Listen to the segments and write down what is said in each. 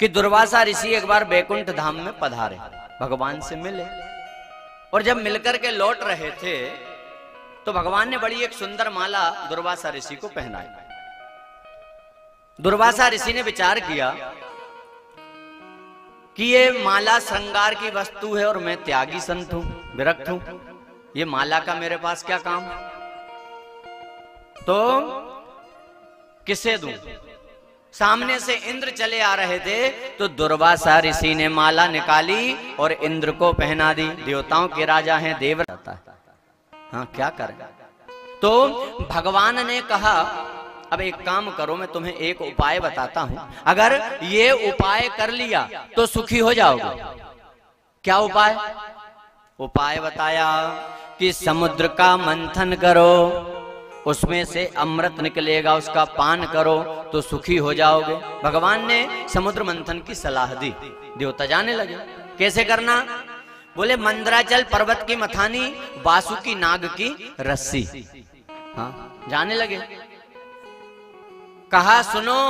कि दुर्वासा ऋषि एक बार बैकुंठ धाम में पधारे, भगवान से मिले, और जब मिलकर के लौट रहे थे तो भगवान ने बड़ी एक सुंदर माला दुर्वासा ऋषि को पहनाई। दुर्वासा ऋषि ने विचार किया कि ये माला श्रृंगार की वस्तु है और मैं त्यागी संत हूं, विरक्त हूं, ये माला का मेरे पास क्या काम, तो किसे दूं। सामने से इंद्र चले आ रहे थे तो दुर्वासा ऋषि ने माला निकाली और इंद्र को पहना दी। देवताओं के राजा हैं, देव रहता है, हाँ क्या करें। तो भगवान ने कहा अब एक काम करो, मैं तुम्हें एक उपाय बताता हूं, अगर ये उपाय कर लिया तो सुखी हो जाओगे। क्या उपाय? उपाय बताया कि समुद्र का मंथन करो, उसमें से अमृत निकलेगा, उसका पान करो तो सुखी हो जाओगे। भगवान ने समुद्र मंथन की सलाह दी। देवता जाने लगे कैसे करना। बोले मंदराचल पर्वत की मथानी, वासुकी नाग की रस्सी। हाँ जाने लगे। कहा सुनो,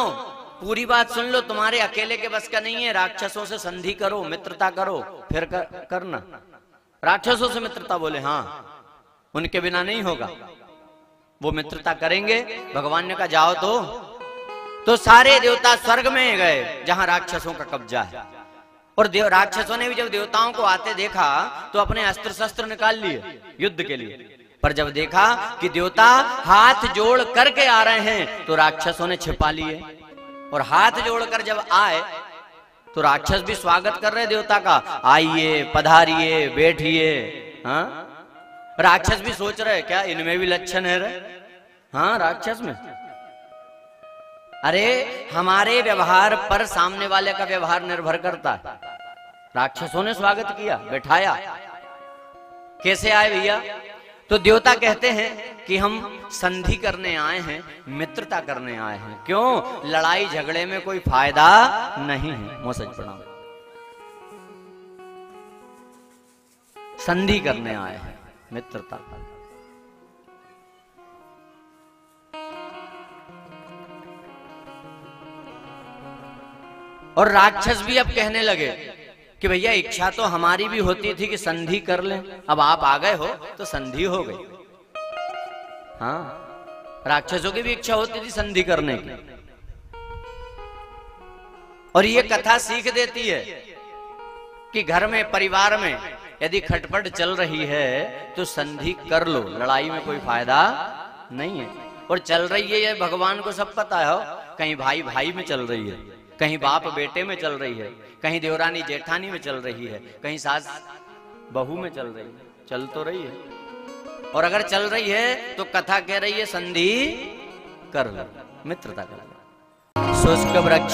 पूरी बात सुन लो, तुम्हारे अकेले के बस का नहीं है, राक्षसों से संधि करो, मित्रता करो, फिर करना। राक्षसों से मित्रता? बोले हाँ, उनके बिना नहीं होगा, वो मित्रता करेंगे। भगवान ने कहा जाओ। तो सारे देवता स्वर्ग में गए जहां राक्षसों का कब्जा है, और राक्षसों ने भी जब देवताओं को आते देखा तो अपने अस्त्र शस्त्र निकाल लिए युद्ध के लिए। पर जब देखा कि देवता हाथ जोड़ करके आ रहे हैं तो राक्षसों ने छिपा लिए, और हाथ जोड़कर जब आए तो राक्षस भी स्वागत कर रहे देवता का, आइए पधारिए बैठिए। हाँ राक्षस भी सोच रहे क्या इनमें भी लक्षण है रे? हाँ राक्षस में। अरे हमारे व्यवहार पर सामने वाले का व्यवहार निर्भर करता है। राक्षसों ने स्वागत किया, बैठाया। कैसे आए भैया? तो देवता कहते हैं कि हम संधि करने आए हैं, मित्रता करने आए हैं। क्यों? लड़ाई झगड़े में कोई फायदा नहीं है। मोह सच प्रणाम। संधि करने आए हैं, मित्रता। और राक्षस भी अब कहने लगे कि भैया इच्छा तो हमारी भी होती थी कि संधि कर लें, अब आप आ गए हो तो संधि हो गई। हाँ राक्षसों की भी इच्छा होती थी संधि करने की। और ये कथा सीख देती है कि घर में, परिवार में यदि खटपट चल रही है तो संधि कर लो, लड़ाई में कोई फायदा नहीं है। और चल रही है ये भगवान को सब पता है, कहीं भाई भाई में चल रही है, कहीं बाप बेटे में चल रही है, कहीं देवरानी जेठानी में चल रही है, कहीं सास बहू में चल रही है, चल तो रही है। और अगर चल रही है तो कथा कह रही है संधि कर लो, मित्रता कर लो। शुष्क वृक्ष